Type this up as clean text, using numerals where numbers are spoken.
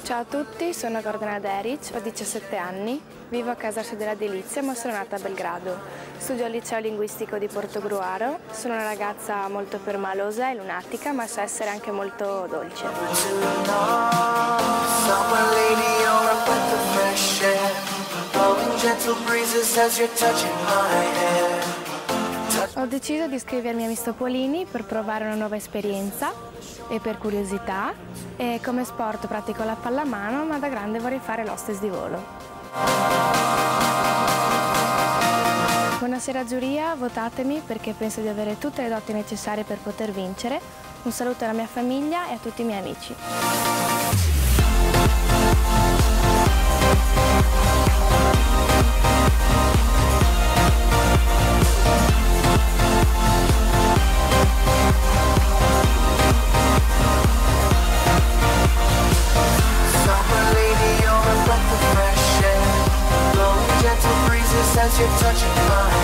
Ciao a tutti, sono Gordana Deric, ho 17 anni, vivo a Casarsi della Delizia ma sono nata a Belgrado. Studio al liceo linguistico di Portogruaro, sono una ragazza molto permalosa e lunatica ma so essere anche molto dolce. Ho deciso di iscrivermi a Miss Topolini per provare una nuova esperienza e per curiosità, e come sport pratico la pallamano, ma da grande vorrei fare l'hostess di volo. Buonasera giuria, votatemi perché penso di avere tutte le doti necessarie per poter vincere. Un saluto alla mia famiglia e a tutti i miei amici. As you're touching mine.